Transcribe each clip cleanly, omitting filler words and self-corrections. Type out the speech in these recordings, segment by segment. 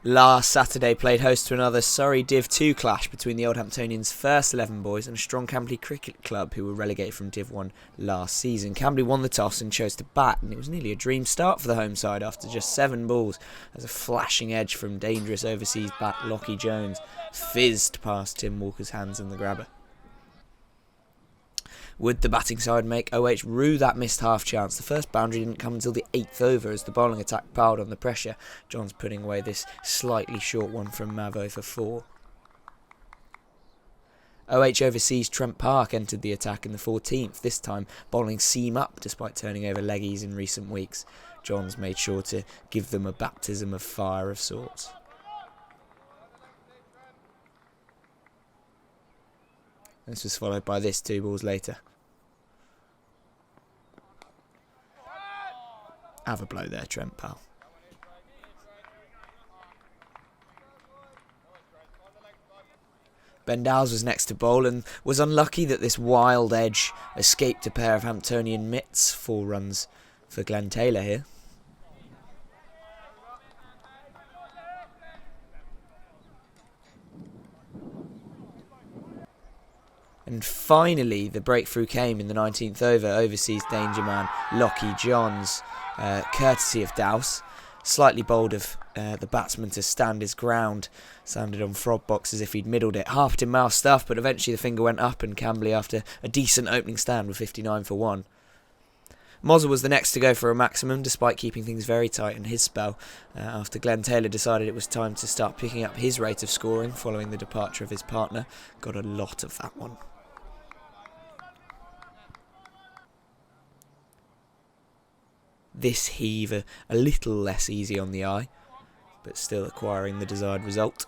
Last Saturday played host to another Surrey Div 2 clash between the Old Hamptonians first 11 boys and a strong Cambly cricket club who were relegated from Div 1 last season. Cambly won the toss and chose to bat, and it was nearly a dream start for the home side after just 7 balls as a flashing edge from dangerous overseas bat Lockie Jones fizzed past Tim Walker's hands in the grabber. Would the batting side make OH rue that missed half chance? The first boundary didn't come until the 8th over as the bowling attack piled on the pressure. Johns putting away this slightly short one from Mavo for 4. OH overseas Trent Park entered the attack in the 14th, this time bowling seam up despite turning over leggies in recent weeks. Johns made sure to give them a baptism of fire of sorts. This was followed by this 2 balls later. Have a blow there, Trent, pal. Ben Dowles was next to bowl and was unlucky that this wild edge escaped a pair of Hamptonian mitts. 4 runs for Glenn Taylor here. And finally, the breakthrough came in the 19th over. Overseas danger man Lockie Johns, courtesy of Dowse, slightly bold of the batsman to stand his ground. Sounded on frog box as if he'd middled it. Half in mouth stuff, but eventually the finger went up and Cambly after a decent opening stand with 59 for 1. Mozza was the next to go for a maximum despite keeping things very tight in his spell after Glenn Taylor decided it was time to start picking up his rate of scoring following the departure of his partner. Got a lot of that one. This heave a little less easy on the eye, but still acquiring the desired result.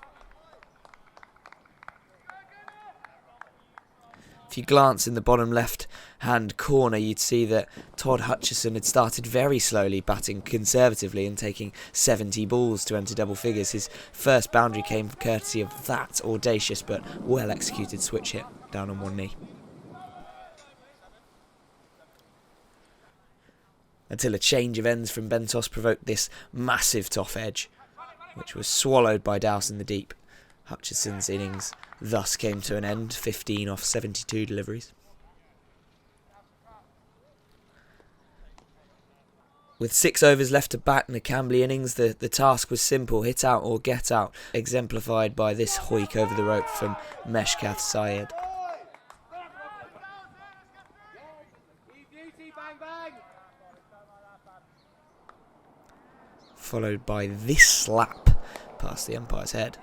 If you glance in the bottom left hand corner, you'd see that Todd Hutchison had started very slowly, batting conservatively and taking 70 balls to enter double figures. His first boundary came courtesy of that audacious but well executed switch hit down on one knee. Until a change of ends from Bentos provoked this massive toff edge, which was swallowed by Dowse in the deep. Hutchison's innings thus came to an end, 15 off 72 deliveries. With 6 overs left to bat in the Cambly innings, the task was simple: hit out or get out, exemplified by this hoik over the rope from Meshkath Syed. Followed by this slap past the umpire's head.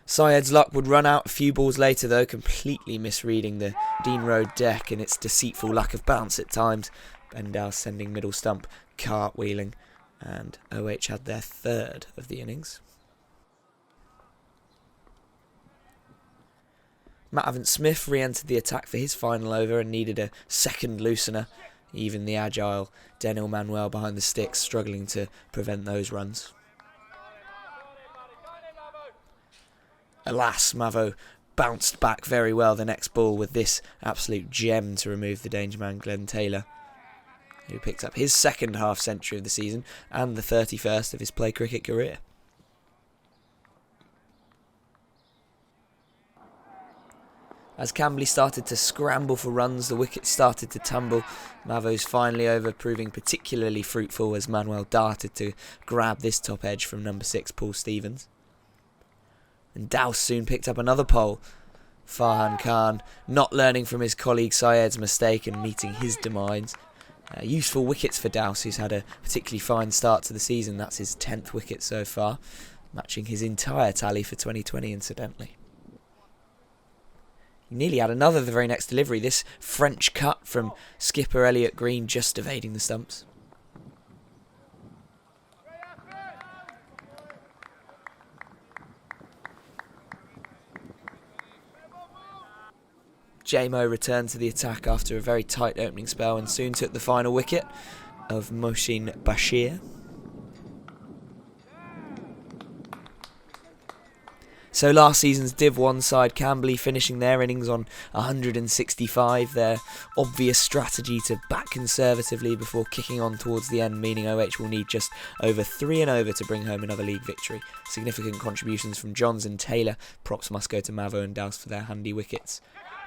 Syed's luck would run out a few balls later though, completely misreading the Dean Road deck and its deceitful lack of bounce at times. Ben Dowse sending middle stump cartwheeling, and OH had their 3rd of the innings. Matt Evans-Smith re-entered the attack for his final over and needed a second loosener. Even the agile Denil Manuel behind the sticks struggling to prevent those runs. Alas, Mavo bounced back very well the next ball with this absolute gem to remove the danger man Glenn Taylor, who picked up his 2nd half century of the season and the 31st of his play cricket career. As Cambly started to scramble for runs, the wickets started to tumble. Mavo's finally over proving particularly fruitful as Manuel darted to grab this top edge from number 6 Paul Stevens. And Dowse soon picked up another pole. Farhan Khan not learning from his colleague Syed's mistake and meeting his demise. Useful wickets for Dowse, who's had a particularly fine start to the season. That's his 10th wicket so far, matching his entire tally for 2020 incidentally. He nearly had another the very next delivery, this French cut from skipper Elliot Green just evading the stumps. J-Mo returned to the attack after a very tight opening spell and soon took the final wicket of Mohsin Bashir. So last season's Div 1 side Cambly finishing their innings on 165, their obvious strategy to bat conservatively before kicking on towards the end, meaning OH will need just over 3 and over to bring home another league victory. Significant contributions from Johns and Taylor, props must go to Mavo and Dowse for their handy wickets.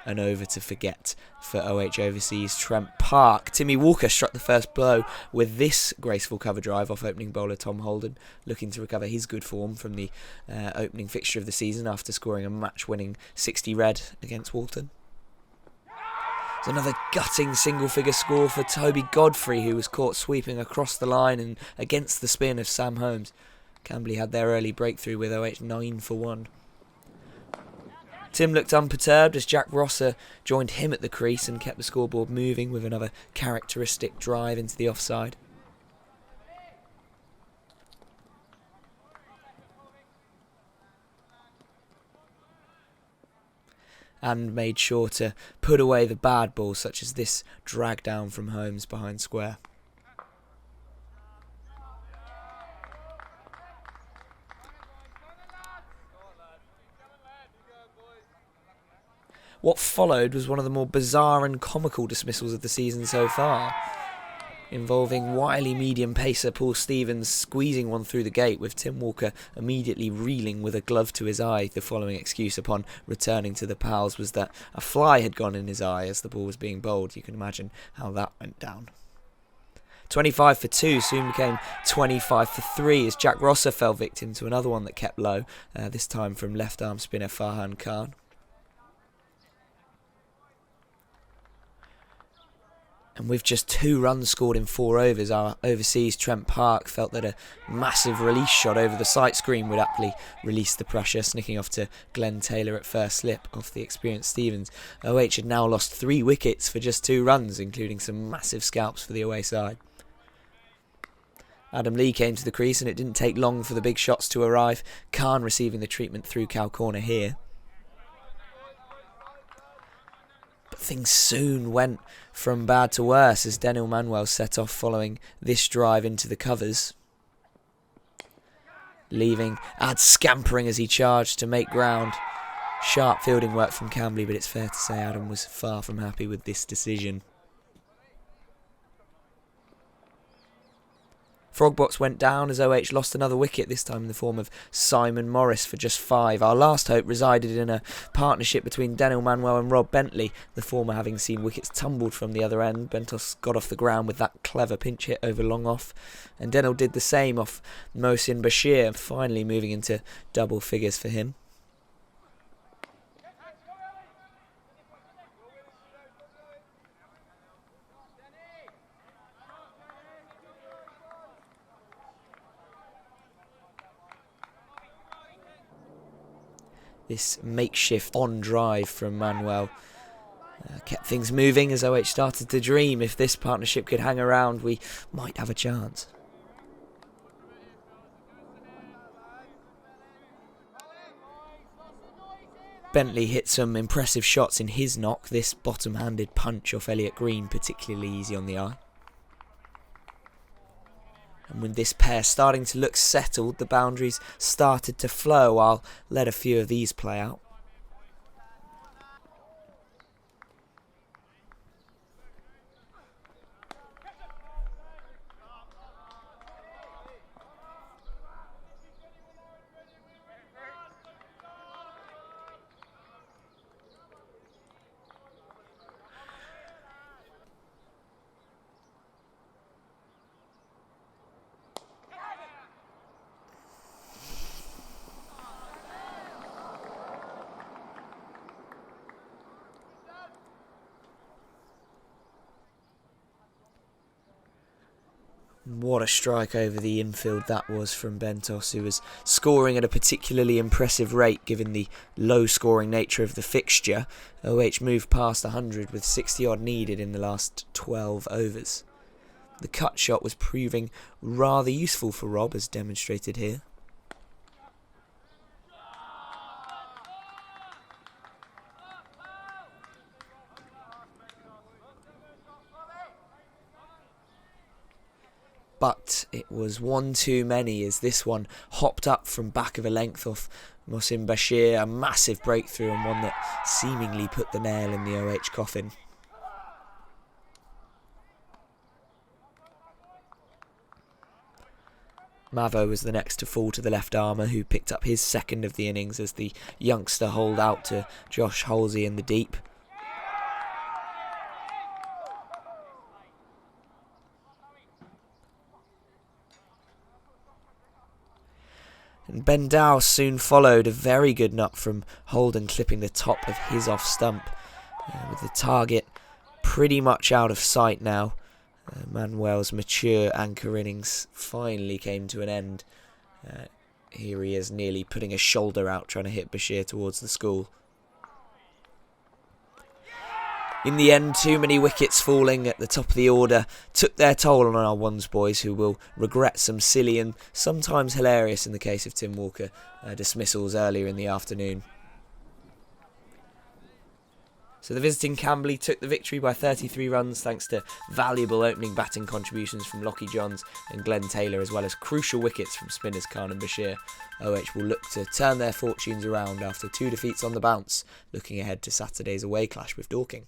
An over to forget for OH Overseas Trent Park. Timmy Walker struck the first blow with this graceful cover drive off opening bowler Tom Holden, looking to recover his good form from the opening fixture of the season after scoring a match-winning 60 red against Walton. There's another gutting single-figure score for Toby Godfrey, who was caught sweeping across the line and against the spin of Sam Holmes. Cambly had their early breakthrough with OH 9 for 1. Tim looked unperturbed as Jack Rosser joined him at the crease and kept the scoreboard moving with another characteristic drive into the offside. And made sure to put away the bad balls such as this drag down from Holmes behind square. What followed was one of the more bizarre and comical dismissals of the season so far, involving wily medium pacer Paul Stevens squeezing one through the gate, with Tim Walker immediately reeling with a glove to his eye. The following excuse upon returning to the pals was that a fly had gone in his eye as the ball was being bowled. You can imagine how that went down. 25 for 2 soon became 25 for 3 as Jack Rosser fell victim to another one that kept low, this time from left-arm spinner Farhan Khan. And with just 2 runs scored in 4 overs, our overseas Trent Park felt that a massive release shot over the sight screen would aptly release the pressure, snicking off to Glenn Taylor at first slip off the experienced Stevens. OH had now lost 3 wickets for just 2 runs, including some massive scalps for the away side. Adam Lee came to the crease and it didn't take long for the big shots to arrive, Khan receiving the treatment through cow corner here. But things soon went from bad to worse as Daniel Manuel set off following this drive into the covers, leaving Ad scampering as he charged to make ground. Sharp fielding work from Cambly, but it's fair to say Adam was far from happy with this decision. Frogbox went down as OH lost another wicket, this time in the form of Simon Morris for just 5. Our last hope resided in a partnership between Daniel Manuel and Rob Bentley, the former having seen wickets tumbled from the other end. Bentos got off the ground with that clever pinch hit over long off, and Daniel did the same off Mohsin Bashir, finally moving into double figures for him. This makeshift on drive from Manuel kept things moving as OH started to dream if this partnership could hang around, we might have a chance. Bentley hit some impressive shots in his knock, this bottom-handed punch off Elliot Green particularly easy on the eye. And with this pair starting to look settled, the boundaries started to flow. I'll let a few of these play out. What a strike over the infield that was from Bentos, who was scoring at a particularly impressive rate given the low-scoring nature of the fixture. OH moved past 100 with 60-odd needed in the last 12 overs. The cut shot was proving rather useful for Rob, as demonstrated here. but it was one too many as this one hopped up from back of a length off Mohsin Bashir, a massive breakthrough and one that seemingly put the nail in the OH coffin. Mavo was the next to fall to the left armour, who picked up his second of the innings as the youngster holed out to Josh Halsey in the deep. And Ben Dow soon followed, a very good nut from Holden, clipping the top of his off stump, with the target pretty much out of sight now. Manuel's mature anchor innings finally came to an end. Here he is, nearly putting a shoulder out, trying to hit Bashir towards the school. In the end, too many wickets falling at the top of the order took their toll on our ones boys, who will regret some silly and sometimes hilarious, in the case of Tim Walker, dismissals earlier in the afternoon. So the visiting Cambly took the victory by 33 runs thanks to valuable opening batting contributions from Lockie Johns and Glenn Taylor, as well as crucial wickets from spinners Khan and Bashir. OH will look to turn their fortunes around after 2 defeats on the bounce, looking ahead to Saturday's away clash with Dorking.